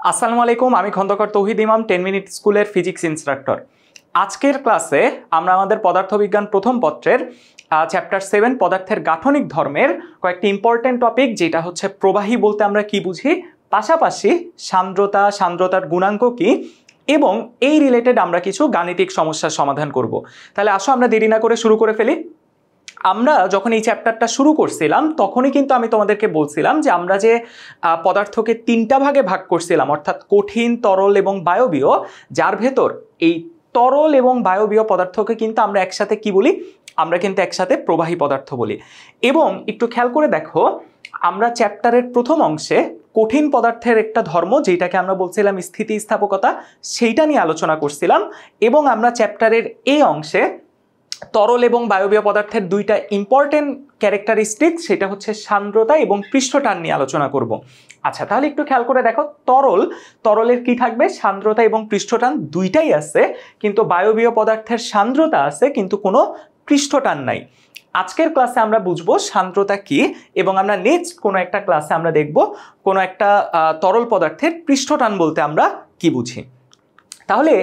আসসালামু আলাইকুম, আমি খন্দকার তৌহিদ ইমাম 10 মিনিট স্কুলের ফিজিক্স ইনস্ট্রাক্টর। আজকের ক্লাসে আমরা আমাদের পদার্থবিজ্ঞান প্রথম পত্রের চ্যাপ্টার 7 পদার্থের গাঠনিক ধর্মের কয়েকটি ইম্পর্টেন্ট টপিক, যেটা হচ্ছে প্রবাহী বলতে আমরা কি বুঝি, পাশাপাশি সান্দ্রতা, সান্দ্রতার গুণাঙ্ক কি, এবং এই রিলেটেড আমরা কিছু গাণিতিক সমস্যার সমাধান করব। তাহলে আসো আমরা দেরি না করে শুরু করে ফেলি। আমরা যখন এই চ্যাপ্টারটা শুরু করছিলাম তখনই কিন্তু আমি তোমাদেরকে বলছিলাম যে আমরা যে পদার্থকে তিনটা ভাগে ভাগ করছিলাম, অর্থাৎ কঠিন, তরল এবং বায়বীয়, যার ভেতর এই তরল এবং বায়বীয় পদার্থকে কিন্তু আমরা একসাথে কি বলি, আমরা কিন্তু একসাথে প্রবাহী পদার্থ বলি। এবং একটু খেয়াল করে দেখো, আমরা চ্যাপ্টারের প্রথম অংশে কঠিন পদার্থের একটা ধর্ম, যেটাকে আমরা বলছিলাম স্থিতিস্থাপকতা, সেইটা নিয়ে আলোচনা করছিলাম। এবং আমরা চ্যাপ্টারের এই অংশে তরল এবং বায়বীয় পদার্থের দুইটা ইম্পর্টেন্ট ক্যারেক্টারিস্টিক, সেটা হচ্ছে সান্দ্রতা এবং পৃষ্ঠটান নিয়ে আলোচনা করব। আচ্ছা, তাহলে একটু খেয়াল করে দেখো, তরলের কি থাকবে, সান্দ্রতা এবং পৃষ্ঠটান দুইটাই আছে, কিন্তু বায়বীয় পদার্থের সান্দ্রতা আছে কিন্তু কোনো পৃষ্ঠটান নাই। আজকের ক্লাসে আমরা বুঝবো সান্দ্রতা কি, এবং আমরা নেক্সট কোনো একটা ক্লাসে আমরা দেখব কোনো একটা তরল পদার্থের পৃষ্ঠটান বলতে আমরা কি বুঝি। তাহলে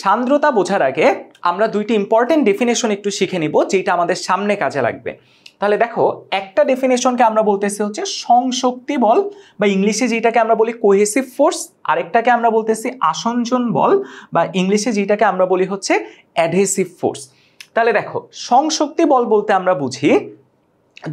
সান্দ্রতা বোঝার আগে আমরা দুইটি ইম্পর্টেন্ট ডেফিনেশন একটু শিখে নিব, যেটা আমাদের সামনে কাজে লাগবে। তাহলে দেখো, একটা ডেফিনেশনকে আমরা বলতেছি হচ্ছে সংশক্তি বল, বা ইংলিশে যেটাকে আমরা বলি কোহেসিভ ফোর্স, আরেকটাকে আমরা বলতেছি আসঞ্জন বল, বা ইংলিশে যেটাকে আমরা বলি হচ্ছে অ্যাডহেসিভ ফোর্স। তাহলে দেখো, সংশক্তি বল বলতে আমরা বুঝি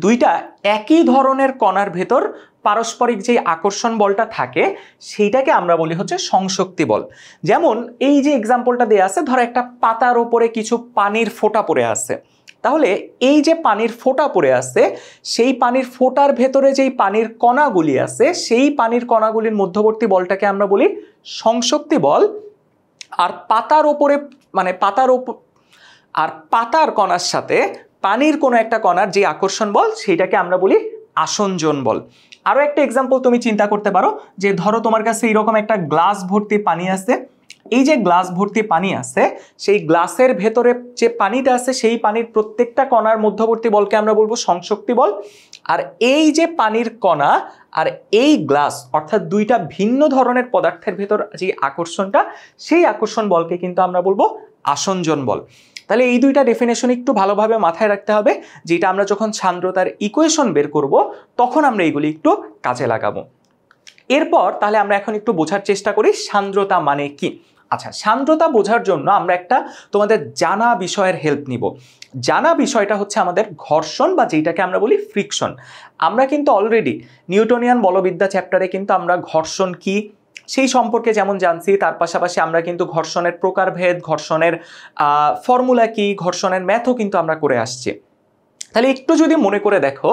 দুইটা একই ধরনের কণার ভেতর পারস্পরিক যে আকর্ষণ বলটা থাকে সেইটাকে আমরা বলি হচ্ছে সংশক্তি বল। যেমন এই যে এক্সাম্পলটা দেয়া আছে, ধরো একটা পাতার উপরে কিছু পানির ফোঁটা পড়ে আছে। তাহলে এই যে পানির ফোঁটা পড়ে আছে, সেই পানির ফোঁটার ভেতরে যেই পানির কণাগুলি আছে, সেই পানির কণাগুলির মধ্যবর্তী বলটাকে আমরা বলি সংশক্তি বল। আর পাতার কণার সাথে পানির কোনো একটা কণার যে আকর্ষণ বল, সেইটাকে আমরা বলি আসঞ্জন বল। আরো একটা এক্সাম্পল তুমি চিন্তা করতে পারো, যে ধরো তোমার কাছে এইরকম একটা গ্লাস ভর্তি পানি আছে। এই যে গ্লাস ভর্তি পানি আছে, সেই গ্লাসের ভেতরে যে পানিটা আছে, সেই পানির প্রত্যেকটা কণার মধ্যবর্তী বলকে আমরা বলবো সংশক্তি বল। আর এই যে পানির কণা আর এই গ্লাস, অর্থাৎ দুইটা ভিন্ন ধরনের পদার্থের ভেতর যে আকর্ষণটা, সেই আকর্ষণ বলকে কিন্তু আমরা বলবো আসঞ্জন বল। তাহলে এই দুইটা ডেফিনেশন একটু ভালোভাবে মাথায় রাখতে হবে, যেটা আমরা যখন সান্দ্রতার ইকুয়েশন বের করব তখন আমরা এইগুলি একটু কাজে লাগাবো। এরপর তাহলে আমরা এখন একটু বোঝার চেষ্টা করি সান্দ্রতা মানে কি। আচ্ছা, সান্দ্রতা বোঝার জন্য আমরা একটা তোমাদের জানা বিষয়ের হেল্প নিব। জানা বিষয়টা হচ্ছে আমাদের ঘর্ষণ, বা যেটাকে আমরা বলি ফ্রিকশন। আমরা কিন্তু অলরেডি নিউটনিয়ান বলবিদ্যা চ্যাপ্টারে কিন্তু আমরা ঘর্ষণ কি সেই সম্পর্কে যেমন জানছি, তার পাশাপাশি আমরা কিন্তু ঘর্ষণের প্রকারভেদ, ঘর্ষণের ফর্মুলা কি, ঘর্ষণের ম্যাথও কিন্তু আমরা করে আসছি। তাহলে একটু যদি মনে করে দেখো,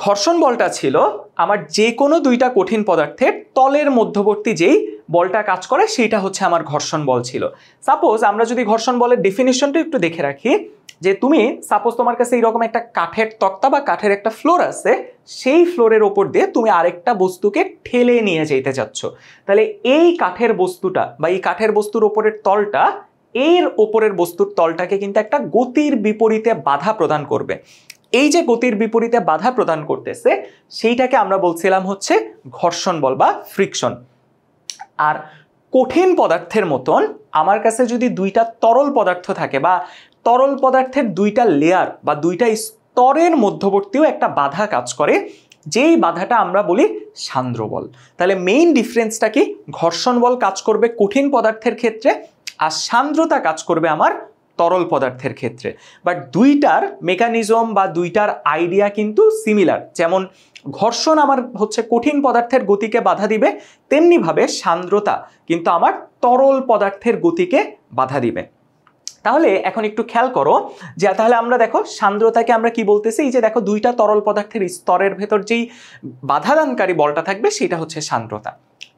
ঘর্ষণ বলটা ছিল আমার যে কোনো দুইটা কঠিন পদার্থের তলের মধ্যবর্তী যেই বলটা কাজ করে, সেইটা হচ্ছে আমার ঘর্ষণ বল ছিল। সাপোজ আমরা যদি ঘর্ষণ বলের ডেফিনেশনটা একটু দেখে রাখি, যে তুমি সাপোজ তোমার কাছে এইরকম একটা কাঠের তক্তা বা কাঠের একটা ফ্লোর আছে, সেই ফ্লোরের ওপর দিয়ে তুমি আরেকটা বস্তুকে ঠেলে নিয়ে যেতে চাচ্ছ। তাহলে এই কাঠের বস্তুটা বা এই কাঠের বস্তুর ওপরের তলটা এর ওপরের বস্তুর তলটাকে কিন্তু একটা গতির বিপরীতে বাধা প্রদান করবে। এই যে গতির বিপরীতে বাধা প্রদান করতেছে, সেইটাকে আমরা বলছিলাম হচ্ছে ঘর্ষণ বল বা ফ্রিকশন। আর কঠিন পদার্থের মতন আমার কাছে যদি দুইটা তরল পদার্থ থাকে, বা তরল পদার্থের দুইটা লেয়ার বা দুইটা স্তরের মধ্যবর্তীও একটা বাধা কাজ করে, যেই বাধাটা আমরা বলি সান্দ্র বল। তাহলে মেইন ডিফারেন্সটা কি, ঘর্ষণ বল কাজ করবে কঠিন পদার্থের ক্ষেত্রে, আর সান্দ্রতা কাজ করবে আমার তরল পদার্থের ক্ষেত্রে। বাট দুইটার মেকানিজম বা দুইটার আইডিয়া কিন্তু সিমিলার। যেমন ঘর্ষণ আমার হচ্ছে কঠিন পদার্থের গতিকে বাধা দিবে, তেমনিভাবে সান্দ্রতা কিন্তু আমার তরল পদার্থের গতিকে বাধা দিবে। তাহলে এখন একটু খেয়াল করো, যে তাহলে আমরা দেখো সান্দ্রতাকে আমরা কি বলতেছি, এই যে দেখো দুইটা তরল পদার্থের স্তরের ভেতর যেই বাধাদানকারী বলটা থাকবে সেটা হচ্ছে সান্দ্রতা।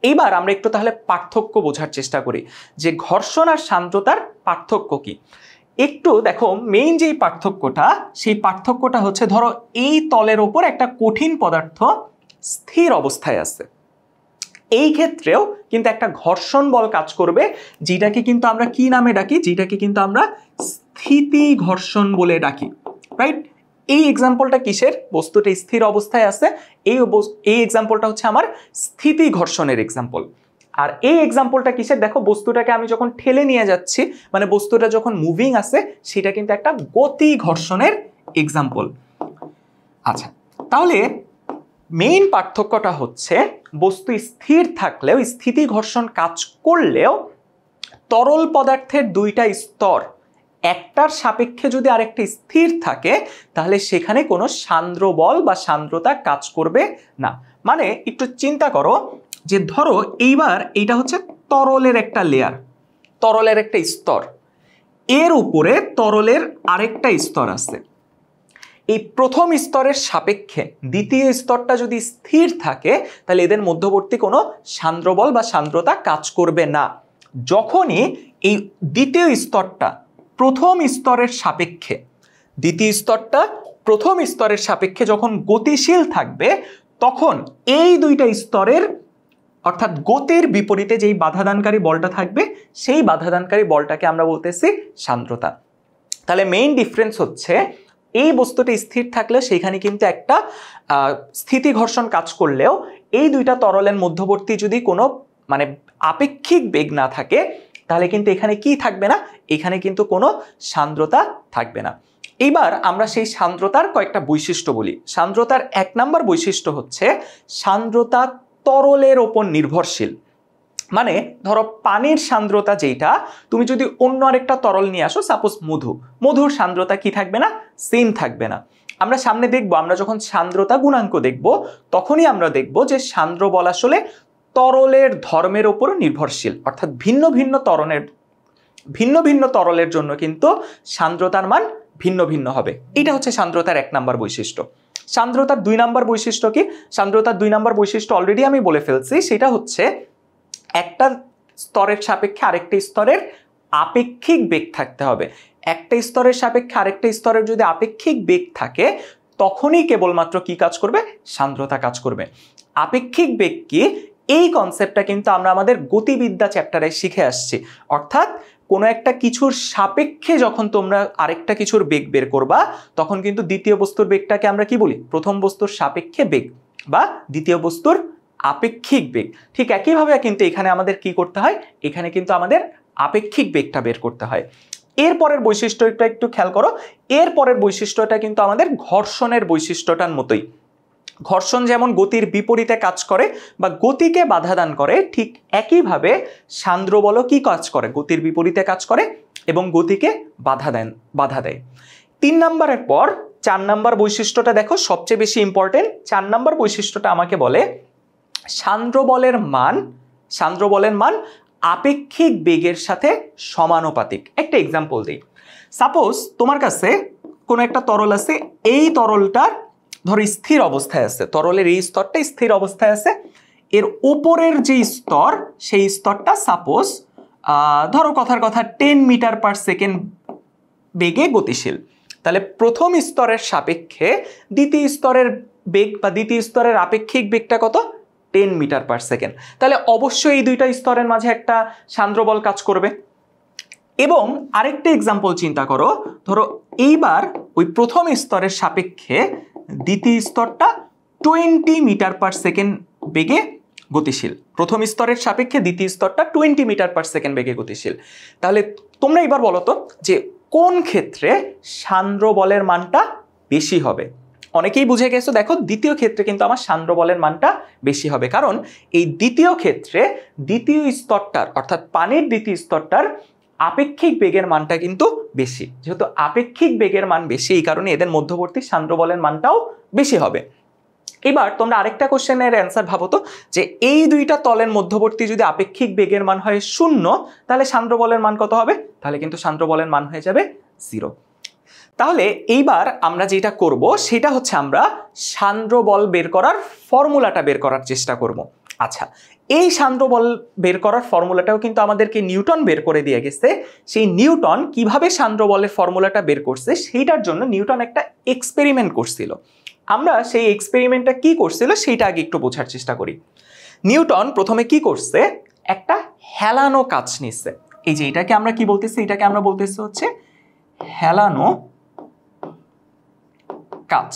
এইবার আমরা একটু তাহলে পার্থক্য বোঝার চেষ্টা করি, যে ঘর্ষণ আর সান্দ্রতার পার্থক্য কি। একটু দেখো, মেইন যেই পার্থক্যটা, সেই পার্থক্যটা হচ্ছে, ধরো এই তলের ওপর একটা কঠিন পদার্থ স্থির অবস্থায় আছে, এই ক্ষেত্রেও কিন্তু একটা ঘর্ষণ বল কাজ করবে, যেটাকে কিন্তু আমরা কি নামে ডাকি, যেটাকে কিন্তু আমরা স্থিতি ঘর্ষণ বলে ডাকি, রাইট। এই এক্সাম্পলটা কিসের? বস্তুটা স্থির অবস্থায় আছে, এই এক্সাম্পলটা হচ্ছে আমার স্থিতি ঘর্ষণের এক্সাম্পল। আর এই এক্সাম্পলটা কিসের? দেখো বস্তুটাকে আমি যখন ঠেলে নিয়ে যাচ্ছি, মানে বস্তুটা যখন মুভিং আছে, সেটা কিন্তু একটা গতি ঘর্ষণের এক্সাম্পল। আচ্ছা, তাহলে মেইন পার্থক্যটা হচ্ছে বস্তু স্থির থাকলেও, স্থিতি ঘর্ষণ কাজ করলেও তরল পদার্থের দুইটা স্তর একটার সাপেক্ষে যদি আরেকটা স্থির থাকে, তাহলে সেখানে কোনো সান্দ্র বল বা সান্দ্রতা কাজ করবে না। মানে একটু চিন্তা করো যে ধরো এইবার এইটা হচ্ছে তরলের একটা লেয়ার, তরলের একটা স্তর, এর উপরে তরলের আরেকটা স্তর আছে। এই প্রথম স্তরের সাপেক্ষে দ্বিতীয় স্তরটা যদি স্থির থাকে, তাহলে এদের মধ্যবর্তী কোনো সান্দ্র বল বা সান্দ্রতা কাজ করবে না। যখনই এই দ্বিতীয় স্তরটা প্রথম স্তরের সাপেক্ষে, দ্বিতীয় স্তরটা প্রথম স্তরের সাপেক্ষে যখন গতিশীল থাকবে, তখন এই দুইটা স্তরের অর্থাৎ গতির বিপরীতে যেই বাধাদানকারী বলটা থাকবে, সেই বাধাদানকারী বলটাকে আমরা বলতেছি সান্দ্রতা। তাহলে মেইন ডিফারেন্স হচ্ছে এই বস্তুটা স্থির থাকলে সেখানে কিন্তু একটা স্থিতি ঘর্ষণ কাজ করলেও এই দুইটা তরলের মধ্যবর্তী যদি কোনো মানে আপেক্ষিক বেগ না থাকে, তাহলে কিন্তু এখানে কি থাকবে না? এখানে কিন্তু কোনো সান্দ্রতা থাকবে না। এইবার আমরা সেই সান্দ্রতার কয়েকটা বৈশিষ্ট্য বলি। সান্দ্রতার 1 নম্বর বৈশিষ্ট্য হচ্ছে সান্দ্রতা তরলের ওপর নির্ভরশীল। মানে ধরো পানির সান্দ্রতা যেটা, তুমি যদি অন্য আরেকটা তরল নিয়ে আসো, সাপোজ মধুর সান্দ্রতা কি থাকবে না? সেম থাকবে না। আমরা সামনে দেখবো, আমরা যখন সান্দ্রতা গুণাঙ্ক দেখব, তখনই আমরা দেখব যে সান্দ্র বল আসলে তরলের ধর্মের ওপর নির্ভরশীল। অর্থাৎ ভিন্ন ভিন্ন তরলের জন্য কিন্তু সান্দ্রতার মান ভিন্ন ভিন্ন হবে। এটা হচ্ছে সান্দ্রতার 1 নম্বর বৈশিষ্ট্য। সান্দ্রতার 2 নম্বর বৈশিষ্ট্য কি? সান্দ্রতার 2 নম্বর বৈশিষ্ট্য অলরেডি আমি বলে ফেলছি, সেটা হচ্ছে একটা স্তরের সাপেক্ষে আরেকটা স্তরের আপেক্ষিক বেগ থাকতে হবে। একটা স্তরের সাপেক্ষে আরেকটা স্তরের যদি আপেক্ষিক বেগ থাকে, তখনই কেবলমাত্র কি কাজ করবে? সান্দ্রতা কাজ করবে। আপেক্ষিক বেগ কি? এই কনসেপ্টটা কিন্তু আমরা আমাদের গতিবিদ্যা চ্যাপ্টারে শিখে আসছি। অর্থাৎ কোনো একটা কিছুর সাপেক্ষে যখন তোমরা আরেকটা কিছুর বেগ বের করবা, তখন কিন্তু দ্বিতীয় বস্তুর বেগটাকে আমরা কি বলি? প্রথম বস্তুর সাপেক্ষে বেগ বা দ্বিতীয় বস্তুর আপেক্ষিক বেগ। ঠিক একইভাবে কিন্তু এখানে আমাদের কি করতে হয়? এখানে কিন্তু আমাদের আপেক্ষিক বেগটা বের করতে হয়। এরপরের বৈশিষ্ট্যটা একটু খেয়াল করো। এরপরের বৈশিষ্ট্যটা কিন্তু আমাদের ঘর্ষণের বৈশিষ্ট্যটার মতোই। ঘর্ষণ যেমন গতির বিপরীতে কাজ করে বা গতিকে বাধা দান করে, ঠিক একইভাবে সান্দ্র বলও কি কাজ করে? গতির বিপরীতে কাজ করে এবং গতিকে বাধা দেয়। 3 নম্বরের পর 4 নম্বর বৈশিষ্ট্যটা দেখো, সবচেয়ে বেশি ইম্পর্টেন্ট। 4 নম্বর বৈশিষ্ট্যটা আমাকে বলে সান্দ্র বলের মান আপেক্ষিক বেগের সাথে সমানুপাতিক। একটা এক্সাম্পল দিই। সাপোজ তোমার কাছে কোনো একটা তরল আছে, এই তরলটার ধরো স্থির অবস্থায় আছে, তরলের এই স্তরটা স্থির অবস্থায় আছে, এর উপরের যে স্তর, সেই স্তরটা সাপোজ ধরো কথার কথা 10 মিটার পার সেকেন্ড বেগে গতিশীল। তাহলে প্রথম স্তরের সাপেক্ষে দ্বিতীয় স্তরের বেগ বা দ্বিতীয় স্তরের আপেক্ষিক বেগটা কত? 10 মিটার পার সেকেন্ড। তাহলে অবশ্যই এই দুইটা স্তরের মাঝে একটা সান্দ্র বল কাজ করবে। এবং আরেকটা এক্সাম্পল চিন্তা করো, ধরো এইবার ওই প্রথম স্তরের সাপেক্ষে দ্বিতীয় স্তরটা 20 মিটার পার সেকেন্ড বেগে গতিশীল। প্রথম স্তরের সাপেক্ষে দ্বিতীয় স্তরটা 20 মিটার পার সেকেন্ড বেগে গতিশীল। তাহলে তোমরা এবার বলো তো যে কোন ক্ষেত্রে সান্দ্র বলের মানটা বেশি হবে? অনেকেই বুঝে গেছো, দেখো দ্বিতীয় ক্ষেত্রে কিন্তু আমার সান্দ্র বলের মানটা বেশি হবে, কারণ এই দ্বিতীয় ক্ষেত্রে দ্বিতীয় স্তরটার অর্থাৎ পানির দ্বিতীয় স্তরটার আপেক্ষিক বেগের মানটা কিন্তু বেশি। যেহেতু আপেক্ষিক বেগের মান বেশি, এই কারণে এদের মধ্যবর্তী সান্দ্র বলের মানটাও বেশি হবে। এবার তোমরা আরেকটা কোশ্চেনের অ্যান্সার ভাবো তো, যে এই দুইটা তলের মধ্যবর্তী যদি আপেক্ষিক বেগের মান হয় 0, তাহলে সান্দ্র বলের মান কত হবে? তাহলে কিন্তু সান্দ্র বলের মান হয়ে যাবে 0। তাহলে এইবার আমরা যেটা করব সেটা হচ্ছে আমরা সান্দ্র বল বের করার ফর্মুলাটা বের করার চেষ্টা করব। আচ্ছা, এই সান্দ্র বল বের করার ফর্মুলাটাও কিন্তু আমাদেরকে নিউটন বের করে দিয়ে গেছে। সেই নিউটন কিভাবে সান্দ্র বলের ফর্মুলাটা বের করছে, সেইটার জন্য নিউটন একটা এক্সপেরিমেন্ট করছিল। আমরা সেই এক্সপেরিমেন্টটা কি করছিল সেইটা আগে একটু বোঝার চেষ্টা করি। নিউটন প্রথমে কি করছে? একটা হেলানো কাঁচ নিচ্ছে। এই যে এটাকে আমরা কি বলতেছি? এটাকে আমরা বলতেছি হচ্ছে হেলানো কাচ।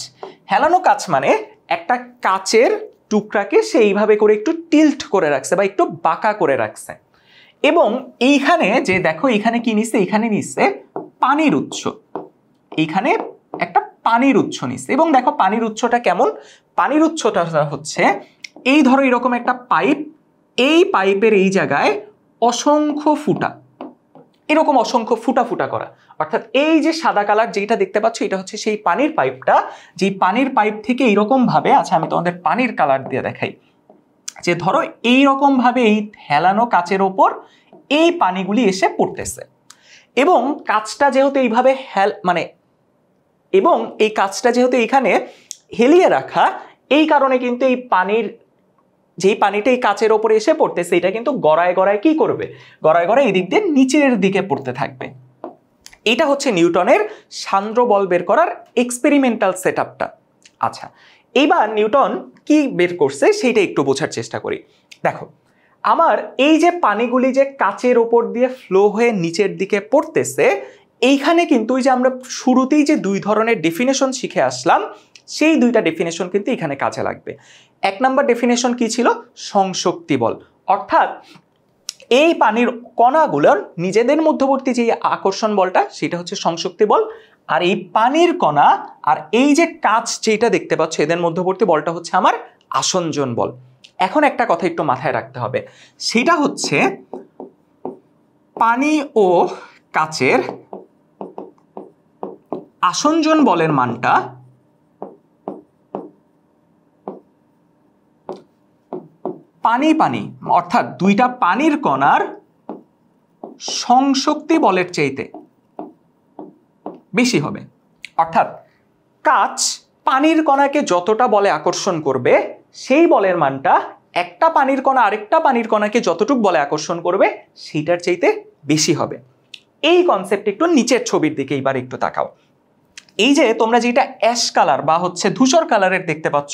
হেলানো কাচ মানে একটা কাচের টুকরাকে সে এইভাবে করে একটু টিল্ট করে রাখছে বা একটু বাঁকা করে রাখছে, এবং এইখানে যে দেখো এখানে কি নিচ্ছে, এখানে নিচ্ছে পানির উৎস, এইখানে একটা পানির উৎস নিচ্ছে। এবং দেখো পানির উৎসটা কেমন, পানির উৎসটা হচ্ছে এই ধরো এরকম একটা পাইপ, এই পাইপের এই জায়গায় অসংখ্য ফুটা, এরকম অসংখ্য ফুটা ফুটা করা, অর্থাৎ এই যে সাদা কালার যেটা দেখতে পাচ্ছ এটা হচ্ছে সেই পানির পাইপটা, যে পানির পাইপ থেকে এইরকম ভাবে, আচ্ছা আমি তোমাদের পানির কালার দিয়ে দেখাই, যে ধরো এইরকম ভাবে এই হেলানো কাচের ওপর এই পানিগুলি এসে পড়তেছে, এবং কাচটা যেহেতু এইভাবে এবং এই কাচটা যেহেতু এখানে হেলিয়ে রাখা, এই কারণে কিন্তু এই পানির যেই পানিটা এই কাচের ওপরে এসে পড়তেছে এটা কিন্তু গড়ায় গড়ায় কি করবে, গড়ায় গড়ায় এই দিক দিয়ে নিচের দিকে পড়তে থাকবে। এটা হচ্ছে নিউটনের সান্দ্র বল বের করার এক্সপেরিমেন্টাল সেটআপটা। আচ্ছা, এইবার নিউটন কি বের করছে সেইটা একটু বোঝার চেষ্টা করি। দেখো আমার এই যে পানিগুলি যে কাচের ওপর দিয়ে ফ্লো হয়ে নিচের দিকে পড়তেছে, এইখানে কিন্তু ওই যে আমরা শুরুতেই যে দুই ধরনের ডেফিনেশন শিখে আসলাম, সেই দুইটা ডেফিনেশন কিন্তু এখানে কাজে লাগবে। এক নম্বর ডেফিনেশন কি ছিল, সংশক্তি বল, অর্থাৎ এই পানির কণাগুলোর নিজেদের মধ্যবর্তী যে আকর্ষণ বলটা সেটা হচ্ছে সংশক্তি বল, আর এই পানির কণা আর এই যে কাচ যেটা দেখতে পাচ্ছ এদের মধ্যবর্তী বলটা হচ্ছে আমার আসঞ্জন বল। এখন একটা কথা একটু মাথায় রাখতে হবে, সেটা হচ্ছে পানি ও কাচের আসঞ্জন বলের মানটা পানি পানি অর্থাৎ দুইটা পানির কণার সংশক্তি বলের চাইতে বেশি হবে। অর্থাৎ কাচ পানির কণাকে যতটা বলে আকর্ষণ করবে, সেই বলের মানটা একটা পানির কণা আরেকটা পানির কণাকে যতটুকু বলে আকর্ষণ করবে সেইটার চাইতে বেশি হবে। এই কনসেপ্ট একটু নিচের ছবির দিকে এবার একটু তাকাও। এই যে তোমরা যেটা অ্যাশ কালার বা হচ্ছে ধূসর কালারের দেখতে পাচ্ছ,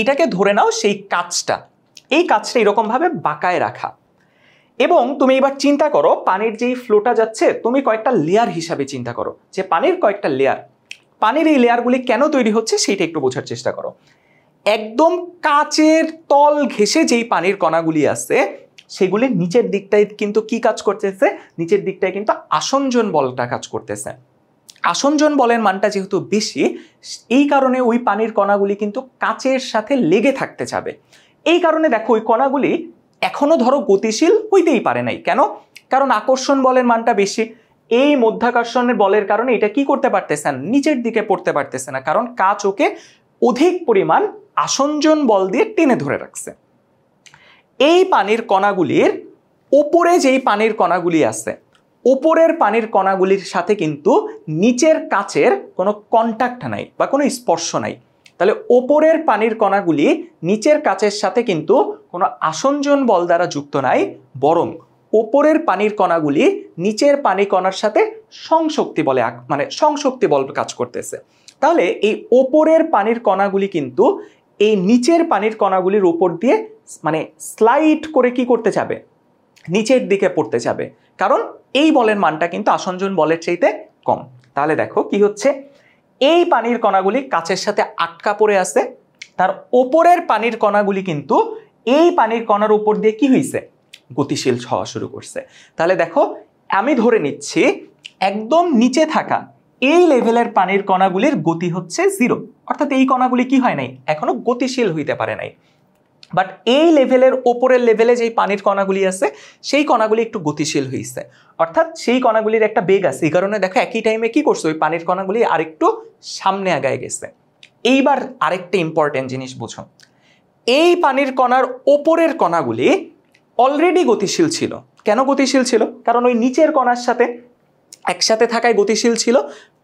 এটাকে ধরে নাও সেই কাচটা, এই কাচটা এরকম ভাবে বাঁকায় রাখা, এবং তুমি এবার চিন্তা করো পানির যেই ফ্লোটা যাচ্ছে তুমি কয়েকটা লেয়ার হিসাবে চিন্তা করো, যে পানির কয়েকটা লেয়ার, পানির এই লেয়ারগুলি কেন তৈরি হচ্ছে সেইটা একটু বোঝার চেষ্টা করো। একদম কাচের তল ঘেঁষে যেই পানির কণাগুলি আছে সেগুলি নিচের দিকটায় কিন্তু কি কাজ করতেছে, নিচের দিকটায় কিন্তু আসঞ্জন বলটা কাজ করতেছে। আসঞ্জন বলের মানটা যেহেতু বেশি, এই কারণে ওই পানির কণাগুলি কিন্তু কাচের সাথে লেগে থাকতে যাবে। এই কারণে দেখো ওই কণাগুলি এখনো ধরো গতিশীল হইতেই পারে নাই। কেন? কারণ আকর্ষণ বলের মানটা বেশি, এই মধ্যাকর্ষণের বলের কারণে এটা কি করতে পারতেছে না, নিচের দিকে পড়তে পারতেছে না, কারণ কাচ ওকে অধিক পরিমাণ আসঞ্জন বল দিয়ে টেনে ধরে রাখছে। এই পানির কণাগুলির ওপরে যেই পানির কণাগুলি আছে, ওপরের পানির কণাগুলির সাথে কিন্তু নিচের কাচের কোনো কন্টাক্ট নাই বা কোনো স্পর্শ নাই। তাহলে ওপরের পানির কণাগুলি নিচের কাচের সাথে কিন্তু কোনো আসঞ্জন বল দ্বারা যুক্ত নাই, বরং ওপরের পানির কণাগুলি নিচের পানি কণার সাথে সংশক্তি বলে সংশক্তি বল কাজ করতেছে। তাহলে এই ওপরের পানির কণাগুলি কিন্তু এই নিচের পানির কণাগুলির উপর দিয়ে স্লাইড করে কি করতে যাবে, নিচের দিকে পড়তে যাবে, কারণ এই বলের মানটা কিন্তু আসঞ্জন বলের চাইতে কম। তাহলে দেখো কি হচ্ছে, এই পানির কণাগুলি কাচের সাথে আটকা পড়ে আছে, তার ওপরের পানির কণাগুলি কিন্তু এই পানির কণার উপর দিয়ে কি হয়েছে, গতিশীল হওয়া শুরু করছে। তাহলে দেখো আমি ধরে নিচ্ছি একদম নিচে থাকা এই লেভেলের পানির কণাগুলির গতি হচ্ছে 0, অর্থাৎ এই কণাগুলি কি হয় নাই, এখনো গতিশীল হইতে পারে নাই। বাট এই লেভেলের ওপরের লেভেলে যেই পানির কণাগুলি আছে সেই কণাগুলি একটু গতিশীল হয়েছে, অর্থাৎ সেই কণাগুলির একটা বেগ আছে। এই কারণে দেখো একই টাইমে কি করছে, ওই পানির কণাগুলি আরেকটু সামনে আগায় গেছে। এইবার আরেকটা ইম্পর্টেন্ট জিনিস বুঝো, এই পানির কণার ওপরের কণাগুলি অলরেডি গতিশীল ছিল। কেন গতিশীল ছিল? কারণ ওই নিচের কণার সাথে একসাথে থাকায় গতিশীল ছিল,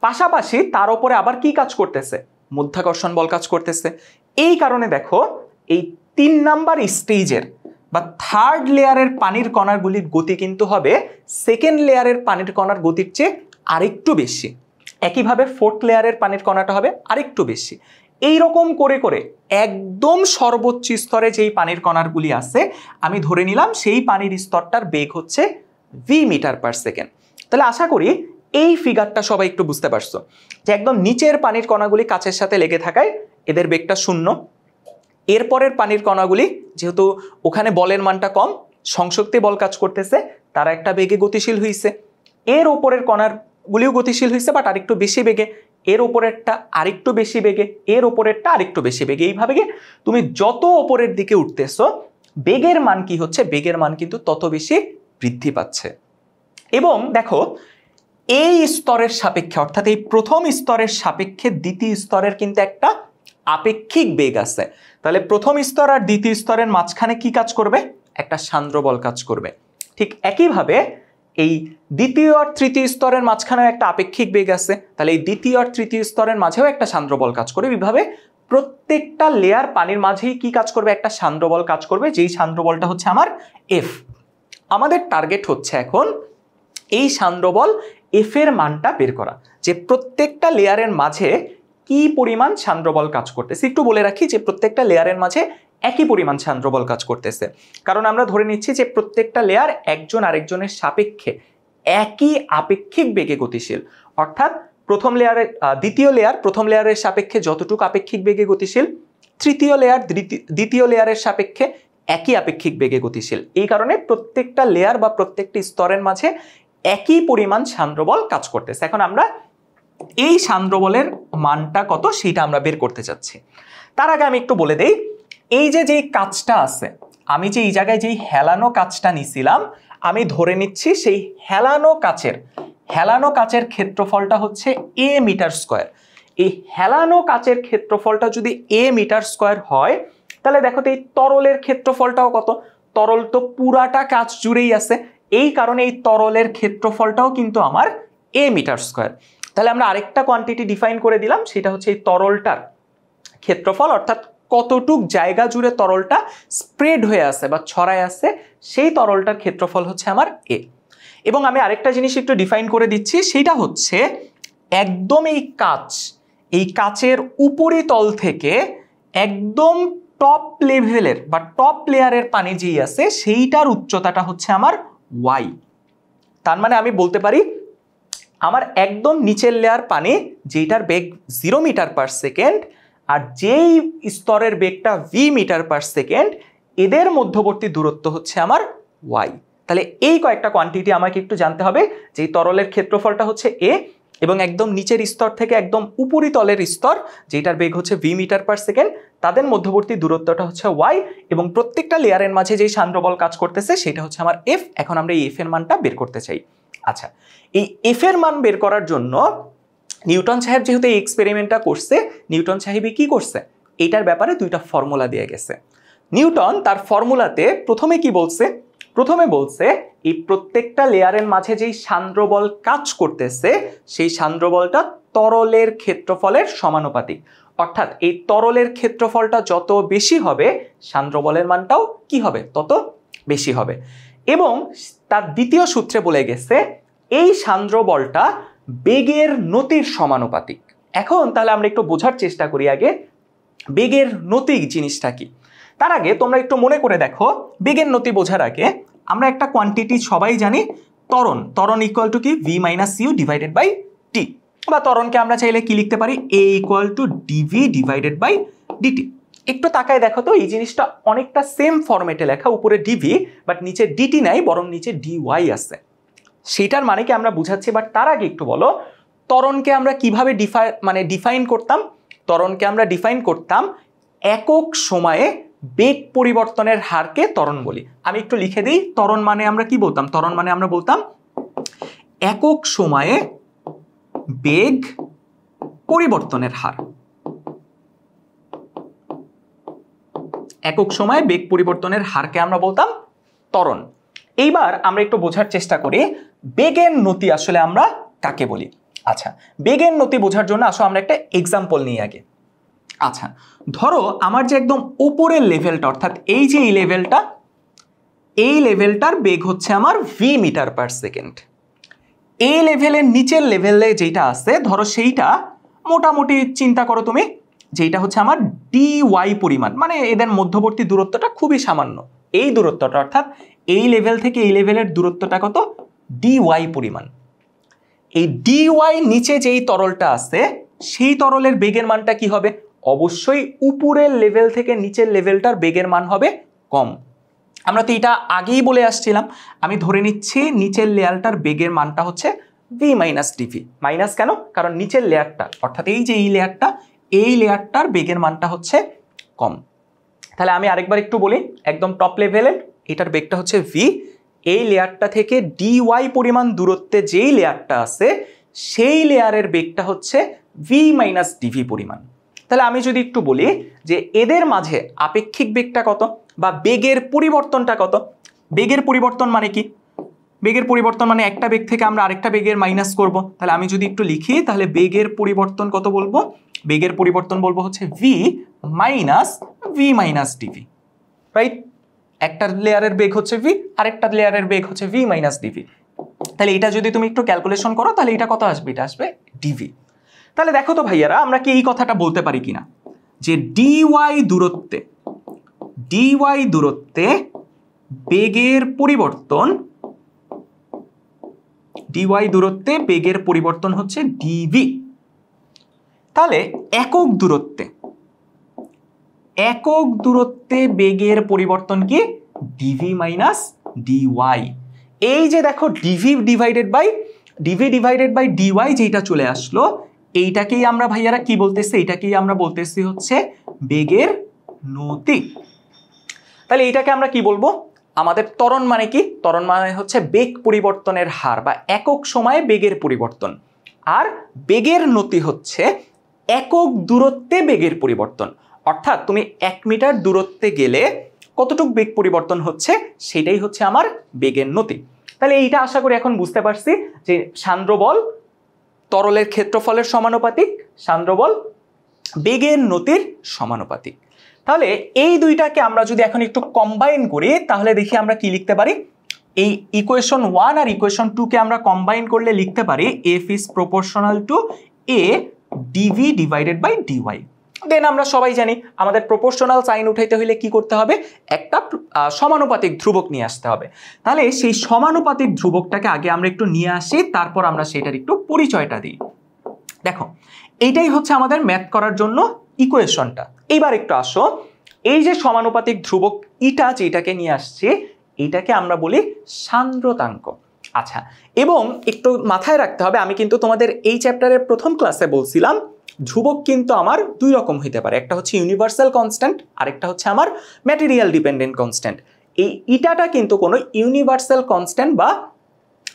পাশাপাশি তার উপরে আবার কি কাজ করতেছে, মধ্যাকর্ষণ বল কাজ করতেছে। এই কারণে দেখো এই 3 নাম্বার স্টেজের বা থার্ড লেয়ারের পানির কণাগুলির গতি কিন্তু হবে সেকেন্ড লেয়ারের পানির কণার গতির চেয়ে আরেকটু বেশি। একইভাবে ফোর্থ লেয়ারের পানির কণাটা হবে আরেকটু বেশি। এই রকম করে করে একদম সর্বোচ্চ স্তরে যেই পানির কণাগুলি আছে আমি ধরে নিলাম সেই পানির স্তরটার বেগ হচ্ছে v মিটার পার সেকেন্ড। তাহলে আশা করি এই ফিগারটা সবাই একটু বুঝতে পারছো যে একদম নিচের পানির কণাগুলি কাচের সাথে লেগে থাকায় এদের বেগটা 0, এরপরের পানির কণাগুলি যেহেতু ওখানে বলের মানটা কম, সংশক্তি বল কাজ করতেছে, তারা একটা বেগে গতিশীল হয়েছে। এর ওপরের কণাগুলিও গতিশীল হয়েছে বাট আরেকটু বেশি বেগে, এর ওপরেরটা আরেকটু বেশি বেগে, এর ওপরেরটা আরেকটু বেশি বেগে। এইভাবে তুমি যত ওপরের দিকে উঠতেছো বেগের মান কি হচ্ছে, বেগের মান কিন্তু তত বেশি বৃদ্ধি পাচ্ছে। এবং দেখো এই স্তরের সাপেক্ষে অর্থাৎ এই প্রথম স্তরের সাপেক্ষে দ্বিতীয় স্তরের কিন্তু একটা আপেক্ষিক বেগ আছে। তাহলে প্রথম স্তর আর দ্বিতীয় স্তরের মাঝখানে কি কাজ করবে, একটা সান্দ্র বল কাজ করবে। ঠিক একইভাবে এই দ্বিতীয় আর তৃতীয় স্তরের মাঝখানেও একটা আপেক্ষিক বেগ আছে, তাহলে এই দ্বিতীয় আর তৃতীয় স্তরের মাঝেও একটা সান্দ্র বল কাজ করবে। এইভাবে প্রত্যেকটা লেয়ার পানির মাঝেই কি কাজ করবে, একটা সান্দ্র বল কাজ করবে, যেই সান্দ্র বলটা হচ্ছে আমার এফ। আমাদের টার্গেট হচ্ছে এখন এই সান্দ্র বল এফ এর মানটা বের করা, যে প্রত্যেকটা লেয়ারের মাঝে কি পরিমাণ সান্দ্র বল কাজ করতেছে। একটু বলে রাখি যে প্রত্যেকটা লেয়ারের মাঝে একই পরিমাণ সান্দ্র বল কাজ করতেছে, কারণ আমরা ধরে নিচ্ছি যে প্রত্যেকটা লেয়ার একজন আরেকজনের সাপেক্ষে একই আপেক্ষিক বেগে গতিশীল। অর্থাৎ দ্বিতীয় লেয়ার প্রথম লেয়ারের সাপেক্ষে যতটুকু আপেক্ষিক বেগে গতিশীল, তৃতীয় লেয়ার দ্বিতীয় লেয়ারের সাপেক্ষে একই আপেক্ষিক বেগে গতিশীল। এই কারণে প্রত্যেকটা লেয়ার বা প্রত্যেকটি স্তরের মাঝে একই পরিমাণ সান্দ্র বল কাজ করতেছে। এখন আমরা এই সান্দ্র বলের মানটা কত সেটা আমরা বের করতে চাচ্ছি। তার আগে আমি একটু বলে দেই, এই যে যেই কাঁচটা আছে, আমি যে এই জায়গায় যেই হেলানো কাঁচটা নিছিলাম, আমি ধরে নিচ্ছি সেই হেলানো কাচের ক্ষেত্রফলটা হচ্ছে a মিটার স্কয়ার। এই হেলানো কাচের ক্ষেত্রফলটা যদি a মিটার স্কয়ার হয়, তাহলে দেখো তো এই তরলের ক্ষেত্রফলটাও কত, তরল তো পুরাটা কাচ জুড়েই আছে, এই কারণে এই তরলের ক্ষেত্রফলটাও কিন্তু আমার a মিটার স্কয়ার। তাহলে আমরা আরেকটা কোয়ান্টিটি ডিফাইন করে দিলাম, সেটা হচ্ছে এই তরলটার ক্ষেত্রফল, অর্থাৎ কতটুক জায়গা জুড়ে তরলটা স্প্রেড হয়ে আছে বা ছড়ায় আছে, সেই তরলটার ক্ষেত্রফল হচ্ছে আমার a। এবং আমি আরেকটা জিনিস একটু ডিফাইন করে দিচ্ছি, সেটা হচ্ছে একদম এই কাচের উপরিতল থেকে একদম টপ লেভেলের বা টপ লেয়ারের পানি যেই আছে সেইটার উচ্চতাটা হচ্ছে আমার y। তার মানে আমি বলতে পারি আমার একদম নিচের লেয়ার পানি যেটার বেগ 0 মিটার পার সেকেন্ড আর যেই স্তরের বেগটা v মিটার পার সেকেন্ড, এদের মধ্যবর্তী দূরত্ব হচ্ছে আমার y। তাহলে এই কয়েকটা কোয়ান্টিটি আমাকে একটু জানতে হবে, যে তরলের ক্ষেত্রফলটা হচ্ছে a এবং একদম নিচের স্তর থেকে একদম উপরিতলের স্তর যেটার বেগ হচ্ছে v মিটার পার সেকেন্ড, তাদের মধ্যবর্তী দূরত্বটা হচ্ছে y এবং প্রত্যেকটা লেয়ারের মাঝে যেই সান্দ্র বল কাজ করতেছে সেটা হচ্ছে আমার f। এখন আমরা এই f এর মানটা বের করতে চাই। আচ্ছা, এই f এর মান বের করার জন্য নিউটন সাহেব যেহেতু এই এক্সপেরিমেন্টটা করছে, নিউটন সাহেবই কি করছে, এইটার ব্যাপারে দুইটা ফর্মুলা দিয়ে গেছে। নিউটন তার ফর্মুলাতে প্রথমে কি বলছে, প্রথমে বলছে এই প্রত্যেকটা লেয়ারের মাঝে যেই সান্দ্র বল কাজ করতেছে সেই সান্দ্র বলটা তরলের ক্ষেত্রফলের সমানুপাতিক, অর্থাৎ এই তরলের ক্ষেত্রফলটা যত বেশি হবে সান্দ্র বলের মানটাও কি হবে, তত বেশি হবে। এবং তার দ্বিতীয় সূত্রে বলে গেছে এই সান্দ্র বলটা বেগের নতির সমানুপাতিক। এখন তাহলে আমরা একটু বোঝার চেষ্টা করি আগে বেগের নতি জিনিসটা কি। তার আগে তোমরা একটু মনে করে দেখো, বেগের নতি বোঝার আগে আমরা একটা কোয়ান্টিটি সবাই জানি, ত্বরণ ইকুয়াল টু কি v minus u divided by t, বা ত্বরণকে আমরা চাইলে কি লিখতে পারি a equal to dv divided by dt। একটু তাকায় দেখো তো, এই জিনিসটা অনেকটা সেম ফরম্যাটে লেখা, উপরে dv বাট নিচে dt নাই, বরং নিচে dy আছে। সেটার মানে কি আমরা বুঝাচ্ছি, বাট তার আগে একটু বলো ত্বরণকে আমরা কিভাবে ডিফাইন করতাম। ত্বরণকে আমরা ডিফাইন করতাম একক সময়ে বেগ পরিবর্তনের হারকে ত্বরণ বলি। আমি একটু লিখে দিই, ত্বরণ মানে আমরা কি বলতাম, ত্বরণ মানে আমরা বলতাম একক সময়ে বেগ পরিবর্তনের হার। একক সময়ে বেগ পরিবর্তনের হারকে আমরা বলতাম ত্বরণ। এইবার আমরা একটু বোঝার চেষ্টা করি বেগের নতি আসলে আমরা কাকে বলি। আচ্ছা, বেগের নতি বোঝার জন্য আসো আমরা একটা এক্সাম্পল নিই আগে। আচ্ছা, ধরো আমার যে একদম উপরের লেভেলটা, অর্থাৎ এই যে এই লেভেলটার বেগ হচ্ছে আমার v মিটার পার সেকেন্ড। এই লেভেলের নিচের লেভেলে যেটা আছে ধরো সেইটা মোটামুটি চিন্তা করো তুমি, যেটা হচ্ছে আমার dy পরিমাণ, মানে এদের মধ্যবর্তী দূরত্বটা খুবই সামান্য। এই দূরত্বটা অর্থাৎ এই লেভেল থেকে এই লেভেলের দূরত্বটা কত, dy পরিমাণ। এই ডিওয়াই নিচে যেই তরলটা আছে সেই তরলের বেগের মানটা কি হবে? অবশ্যই উপরের লেভেল থেকে নিচের লেভেলটার বেগের মান হবে কম। আমরা তো এটা আগেই বলে আসছিলাম। আমি ধরে নিচ্ছি নিচের লেয়ারটার বেগের মানটা হচ্ছে ভি মাইনাস ডিভি। মাইনাস কেন? কারণ নিচের লেয়ারটা অর্থাৎ এই যে এই লেয়ারটার বেগের মানটা হচ্ছে কম। তাহলে আমি আরেকবার একটু বলি, একদম টপ লেভেলে এটার বেগটা হচ্ছে ভি। এই লেয়ারটা থেকে ডিওয়াই পরিমাণ দূরত্বে যেই লেয়ারটা আছে সেই লেয়ারের বেগটা হচ্ছে ভি মাইনাস ডিভি পরিমাণ। তাহলে আমি যদি একটু বলি যে এদের মাঝে আপেক্ষিক বেগটা কত বা বেগের পরিবর্তনটা কত? বেগের পরিবর্তন মানে কি? বেগের পরিবর্তন মানে একটা বেগ থেকে আমরা আরেকটা বেগের মাইনাস করব। তাহলে আমি যদি একটু লিখি তাহলে বেগের পরিবর্তন কত বলবো? বেগের পরিবর্তন বলবো হচ্ছে ভি মাইনাস ডিভি, রাইট? একটা লেয়ারের বেগ হচ্ছে ভি, আরেকটা লেয়ারের বেগ হচ্ছে ভি মাইনাস ডিভি। তাহলে এটা যদি তুমি একটু ক্যালকুলেশন করো তাহলে এটা কত আসবে? এটা আসবে ডিভি। তাহলে দেখো তো ভাইয়ারা, আমরা কি এই কথাটা বলতে পারি কিনা যে ডিওয়াই দূরত্বে বেগের পরিবর্তন হচ্ছে ডিভি। তাহলে একক দূরত্বে বেগের পরিবর্তন কি? DV minus DY. এই যে দেখো ডিভি ডিভাইডেড বাই ডিওয়াই যেটা চলে আসলো, এইটাকেই আমরা ভাইয়ারা কি বলতেছি? এইটাকেই আমরা বলতেছি হচ্ছে বেগের নতি। তাহলে এইটাকে আমরা কি বলবো? আমাদের ত্বরণ মানে কি? ত্বরণ মানে হচ্ছে বেগ পরিবর্তনের হার বা একক সময়ে বেগের পরিবর্তন। আর বেগের নতি হচ্ছে একক দূরত্বে বেগের পরিবর্তন। অর্থাৎ তুমি 1 মিটার দূরত্বে গেলে কতটুকু বেগ পরিবর্তন হচ্ছে সেটাই হচ্ছে আমার বেগের নতি। তাহলে এইটা আশা করি এখন বুঝতে পারছি যে সান্দ্র বল তরলের ক্ষেত্রফলের সমানুপাতিক, সান্দ্র বল বেগের নতির সমানুপাতিক। তাহলে এই দুইটাকে আমরা যদি এখন একটু কম্বাইন করি তাহলে দেখি আমরা কি লিখতে পারি। এই ইকুয়েশন 1 আর ইকুয়েশন 2 কে আমরা কম্বাইন করলে লিখতে পারি F is proportional to A dv divided by dy. Then আমরা সবাই জানি আমাদের প্রপোর্শনাল সাইন উঠাইতে হলে কি করতে হবে? একটা সমানুপাতিক ধ্রুবক নিয়ে আসতে হবে। তাহলে সেই সমানুপাতিক ধ্রুবকটাকে আগে আমরা একটু নিয়ে আসি, তারপর আমরা সেটার একটু পরিচয়টা দিই। দেখো এইটাই হচ্ছে আমাদের ম্যাথ করার জন্য ইকুয়েশনটা। এইবার একটু আসো, এই যে সমানুপাতিক ধ্রুবক ইটা যেটাকে নিয়ে আসছে এইটাকে আমরা বলি সান্দ্রতাঙ্ক। আচ্ছা, এবং একটু মাথায় রাখতে হবে, আমি কিন্তু তোমাদের এই চ্যাপ্টারের প্রথম ক্লাসে বলছিলাম ধ্রুবক কিন্তু আমার দুই রকম হইতে পারে। একটা হচ্ছে ইউনিভার্সাল কনস্ট্যান্ট, আরেকটা হচ্ছে আমার ম্যাটেরিয়াল ডিপেন্ডেন্ট কনস্ট্যান্ট। এই ইটাটা কিন্তু কোনো ইউনিভার্সাল কনস্ট্যান্ট বা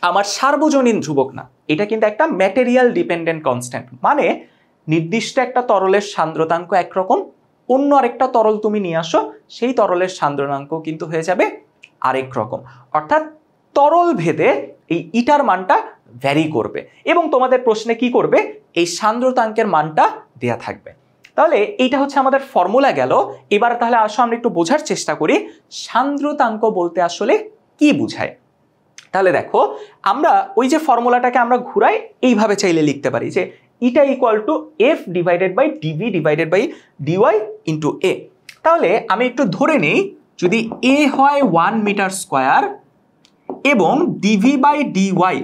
আমার সার্বজনীন ধ্রুবক না, এটা কিন্তু একটা ম্যাটেরিয়াল ডিপেন্ডেন্ট কনস্ট্যান্ট। মানে নির্দিষ্ট একটা তরলের সান্দ্রতাঙ্ক একরকম, অন্য আরেকটা তরল তুমি নিয়ে আসো, সেই তরলের সান্দ্রতাঙ্ক কিন্তু হয়ে যাবে আরেক রকম। অর্থাৎ তরল ভেদে এই ইটার মানটা ভ্যারি করবে এবং তোমাদের প্রশ্নে কি করবে? এই সান্দ্রতাঙ্কের মানটা দেয়া থাকবে। তাহলে এইটা হচ্ছে আমাদের ফর্মুলা গেল। এবার তাহলে আসো আমরা একটু বোঝার চেষ্টা করি সান্দ্রতাঙ্ক বলতে আসলে কি বোঝায়। তাহলে দেখো, আমরা ওই যে ফর্মুলাটাকে আমরা ঘুরাই এইভাবে চাইলে লিখতে পারি যে eta equal to F divided by dv divided by dy into A. তাহলে আমি একটু ধরে নেই, যদি এ হয় 1 মিটার স্কোয়ার এবং ডিভি বাই ডিওয়াই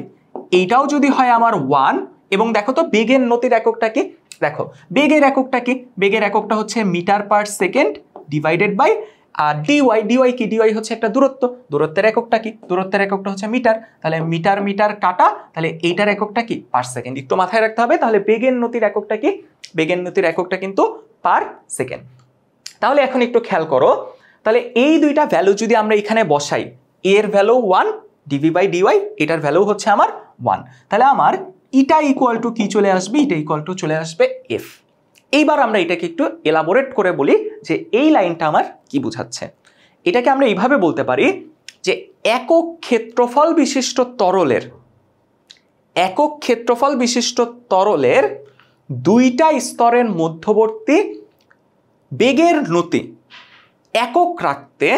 এইটাও যদি হয় আমার 1, এবং দেখো তো বেগের নতির এককটা কি? দেখো বেগের এককটা কি? বেগের এককটা হচ্ছে metre per second divided by DY কি? ডিওয়াই হচ্ছে একটা দূরত্ব, দূরত্বের এককটা কি? দূরত্বের এককটা হচ্ছে মিটার। তাহলে মিটার কাটা, তাহলে এইটার এককটা কি? Per second. একটু মাথায় রাখতে হবে। তাহলে বেগের নতির এককটা কি? বেগের নতির এককটা কিন্তু পার সেকেন্ড। তাহলে এখন একটু খেয়াল করো, তাহলে এই দুইটা ভ্যালু যদি আমরা এখানে বসাই, এর ভ্যালু 1 ডিভি বাই ডিওয়াই, এটার ভ্যালু হচ্ছে আমার 1, তাহলে আমার ইটা ইকুয়াল টু কি চলে আসবে? ইটা ইকুয়াল টু চলে আসবে এফ। এইবার আমরা এটাকে একটু এলাবোরেট করে বলি যে এই লাইনটা আমার কি বোঝাচ্ছে। এটাকে আমরা এইভাবে বলতে পারি যে একক ক্ষেত্রফল বিশিষ্ট তরলের দুইটা স্তরের মধ্যবর্তী বেগের নতি একক রাখতে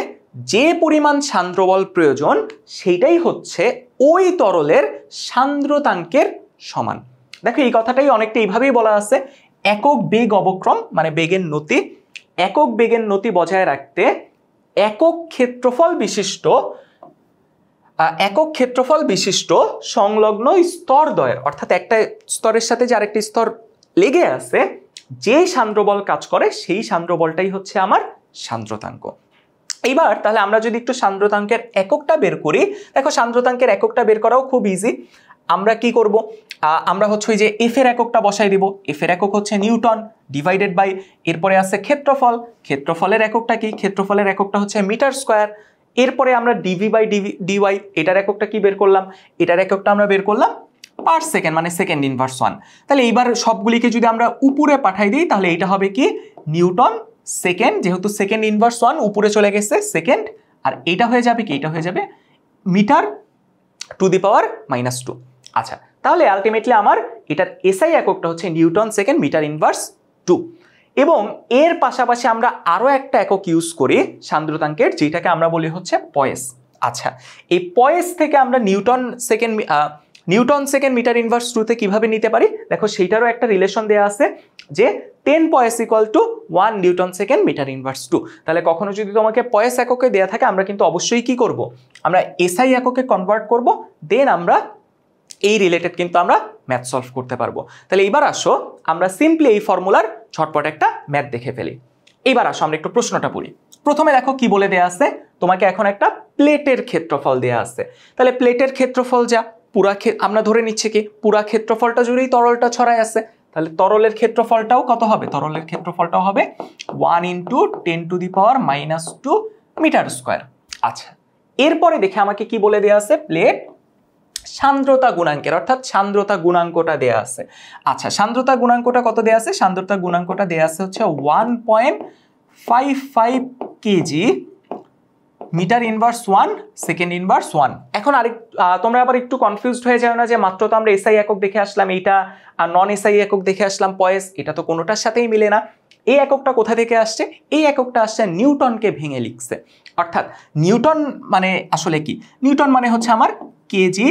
যে পরিমাণ সান্দ্রবল প্রয়োজন সেইটাই হচ্ছে ওই তরলের সান্দ্রতাঙ্কের সমান। দেখো এই কথাটাই অনেকটা এইভাবেই বলা আছে, একক বেগ অবক্রম মানে বেগের নতি, একক বেগের নতি বজায় রাখতে একক ক্ষেত্রফল বিশিষ্ট একক ক্ষেত্রফল বিশিষ্ট সংলগ্ন স্তরদ্বয়ের, অর্থাৎ একটা স্তরের সাথে যে আরেকটি স্তর লেগে আছে, যে সান্দ্রবল কাজ করে সেই সান্দ্রবলটাই হচ্ছে আমার সান্দ্রতাঙ্ক। এইবার তাহলে আমরা যদি একটু সান্দ্রতাঙ্কের এককটা বের করি, দেখো সান্দ্রতাঙ্কের এককটা বের করাও খুব ইজি। আমরা কি করব, আমরা হচ্ছে ওই যে এফ এর এককটা বসাই দিব। এফ এর একক হচ্ছে নিউটন ডিভাইডেড বাই, এরপরে আছে ক্ষেত্রফল, ক্ষেত্রফলের এককটা কি, ক্ষেত্রফলের এককটা হচ্ছে মিটার স্কোয়ার। এরপরে আমরা ডিভি বাই ডিওয়াই, এটার এককটা কি বের করলাম, এটার এককটা আমরা বের করলাম পার সেকেন্ড, মানে সেকেন্ড ইনভার্স 1। তাহলে এইবার সবগুলিকে যদি আমরা উপরে পাঠাই দিই তাহলে এটা হবে কি নিউটন সেকেন্ড, যেহেতু সেকেন্ড ইনভার্স 1 উপরে চলে গেছে সেকেন্ড, আর এটা হয়ে যাবে কি, এটা হয়ে যাবে মিটার টু দি পাওয়ার -2। আচ্ছা, তাহলে আলটিমেটলি আমার এটার এসআই এককটা হচ্ছে নিউটন সেকেন্ড মিটার ইনভার্স 2। এবং এর পাশাপাশি আমরা আরও একটা একক ইউজ করি সান্দ্রতাঙ্কের, যেটাকে আমরা বলি হচ্ছে পয়েস। আচ্ছা, এই পয়েস থেকে আমরা নিউটন সেকেন্ড মিটার ইনভার্স 2-তে কিভাবে নিতে পারি, দেখো সেইটারও একটা রিলেশন দেওয়া আছে যে 10 poise equal to 1 newton second metre inverse 2। তাহলে কখনো যদি তোমাকে পয়েস এককে দেওয়া থাকে, আমরা কিন্তু অবশ্যই কি করব, আমরা এসআই এককে কনভার্ট করব, দেন আমরা এই রিলেটেড কিন্তু আমরা ম্যাথ সলভ করতে পারবো। তাহলে এইবার আসো আমরা সিম্পলি এই ফর্মুলার ঝটপট একটা ম্যাথ দেখে ফেলি। এইবার আসো আমরা একটু প্রশ্নটা পড়ি। প্রথমে দেখো কি বলে দেয়া আছে, তোমাকে এখন একটা প্লেটের ক্ষেত্রফল দেয়া আছে। তাহলে প্লেটের ক্ষেত্রফল যা পুরা আমরা ধরে নিচ্ছি কি পুরা ক্ষেত্রফলটা জুড়েই তরলটা ছড়ায় আছে, তাহলে তরলের ক্ষেত্রফলটাও কত হবে, তরলের ক্ষেত্রফলটাও হবে 1 × 10⁻² মিটার স্কোয়ার। আচ্ছা, এরপরে দেখে আমাকে কি বলে দেয়া আছে, প্লেট সান্দ্রতা গুণাঙ্কের, অর্থাৎ সান্দ্রতা গুণাঙ্কটা দেয়া আছে। আচ্ছা, সান্দ্রতা গুণাঙ্কটা কত দেয়া আছে, সান্দ্রতা গুণাঙ্কটা দেয়া আছে হচ্ছে 1.55 KG metre inverse 1 second inverse 1। এখন আরেক তোমরা আবার একটু কনফিউজড হয়ে যাও না যে মাত্র তো আমরা এসআই একক দেখে আসলাম এইটা, আর নন এসআই একক দেখে আসলাম পয়েস, এটা তো কোনোটার সাথেই মিলে না। এই এককটা কোথা থেকে আসছে, এই এককটা আসছে নিউটনকে ভেঙে লিখছে। অর্থাৎ নিউটন মানে আসলে কি, নিউটন মানে হচ্ছে আমার KG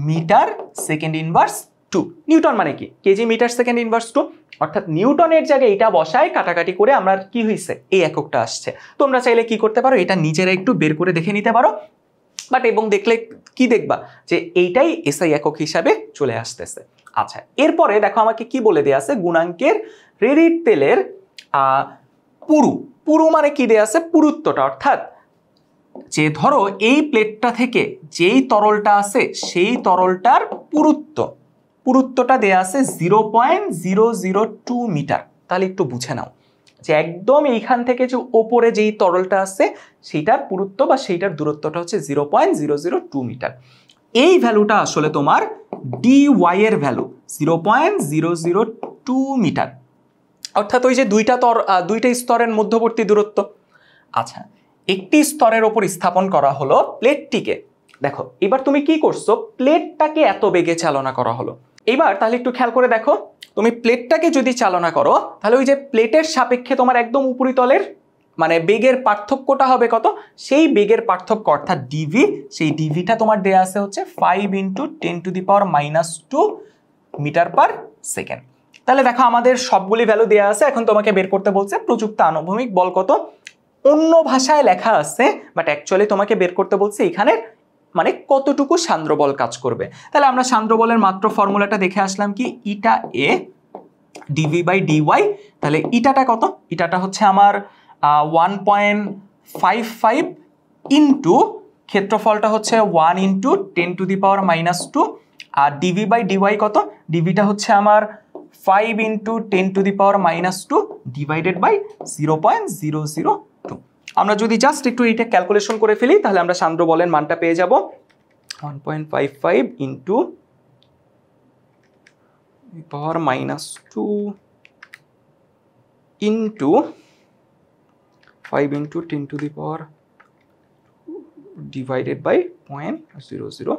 metre second inverse 2। Newton মানে কি কেজি মিটার সেকেন্ড ইনভার্স 2, অর্থাৎ নিউটনের জায়গায় এটা বসায় কাটাকাটি করে আমরা কি হয়েছে এই এককটা আসছে। তোমরা চাইলে কি করতে পারো, এটা নিজেরা একটু বের করে দেখে নিতে পারো, বাট এবং দেখলে কি দেখবা যে এইটাই এসআই একক হিসাবে চলে আসতেছে। আচ্ছা, এরপরে দেখো আমাকে কি বলে দেয়া আছে, গুণাঙ্কের রেডির তেলের পুরু মানে কি দেয়া আছে, পুরুত্বটা, অর্থাৎ যে ধরো এই প্লেটটা থেকে যেই তরলটা আছে সেই তরলটার পুরুত্বটা দেয়া আছে 0.002 মিটার। তাহলে একটু বুঝে নাও যে একদম এইখান থেকে যে ওপরে যেই তরলটা আছে সেইটার পুরুত্ব বা সেইটার দূরত্বটা হচ্ছে 0.002 মিটার। এই ভ্যালুটা আসলে তোমার ডিওয়াই এর ভ্যালু 0.002 মিটার, অর্থাৎ ওই যে দুইটা স্তরের মধ্যবর্তী দূরত্ব। আচ্ছা, একটি স্তরের ওপর স্থাপন করা হলো প্লেটটিকে। দেখো এবার তুমি কি করছো, প্লেটটাকে এত বেগে চালনা করা হলো। এবার তাহলে একটু খেয়াল করে দেখো, তুমি প্লেটটাকে যদি চালনা করো তাহলে ওই যে প্লেটের সাপেক্ষে তোমার একদম উপরিতলের মানে বেগের পার্থক্যটা হবে কত, সেই বেগের পার্থক্য অর্থাৎ ডিভি, সেই ডিভিটা তোমার দেয়া আছে হচ্ছে 5 × 10⁻² মিটার পার সেকেন্ড। তাহলে দেখো আমাদের সবগুলি ভ্যালু দেয়া আছে, এখন তোমাকে বের করতে বলছে প্রযুক্ত আনুভূমিক বল কত। অন্য ভাষায় লেখা আছে, বাট অ্যাকচুয়ালি তোমাকে বের করতে বলছে এখানে মানে কতটুকু সান্দ্রবল কাজ করবে। তাহলে আমরা সান্দ্রবলের মাত্র ফর্মুলাটা দেখে আসলাম কি, ইটা এ ডিভি বাই ডিওয়াই। তাহলে ইটাটা কত, ইটাটা হচ্ছে আমার 1.55 ইন্টু ক্ষেত্রফলটা হচ্ছে 1 × 10⁻², আর ডিভি বাই ডিওয়াই কত, ডিভিটা হচ্ছে আমার 5 × 10⁻² ডিভাইডেড বাই 0.002। আমরা যদি জাস্ট একটু এটা ক্যালকুলেশন করে ফেলি তাহলে আমরা সান্দ্রবলের মানটা পেয়ে যাব 1.55 into power -2 into 5 × 10⁻² divided by 0.002।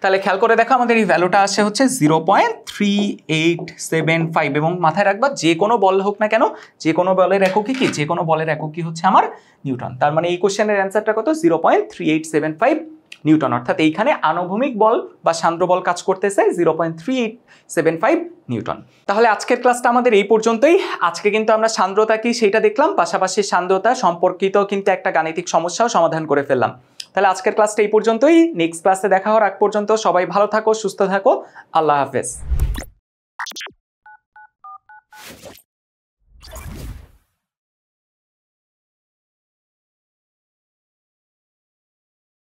তাহলে খেয়াল করে দেখো আমাদের এই ভ্যালুটা আসে হচ্ছে 0.3875, এবং মাথায় রাখবা যে কোনো বল হোক না কেন, যে কোনো বলের এককই কি, যে কোনো বলের এককই হচ্ছে আমার নিউটন। তার মানে এই কোশ্চেনের অ্যান্সারটা কত, 0.3875 নিউটন, অর্থাৎ এইখানে আনুভূমিক বল বা সান্দ্র বল কাজ করতেছে 0.3875 নিউটন। তাহলে আজকের ক্লাসটা আমাদের এই পর্যন্তই। আজকে কিন্তু আমরা সান্দ্রতা কি সেটা দেখলাম, পাশাপাশি সান্দ্রতা সম্পর্কিত কিন্তু একটা গাণিতিক সমস্যাও সমাধান করে ফেললাম। তাহলে আজকের ক্লাসটা এই পর্যন্তই। নেক্সট ক্লাসে দেখা হওয়ার আগ পর্যন্ত সবাই ভালো থাকো, সুস্থ থাকো। আল্লাহ হাফেজ।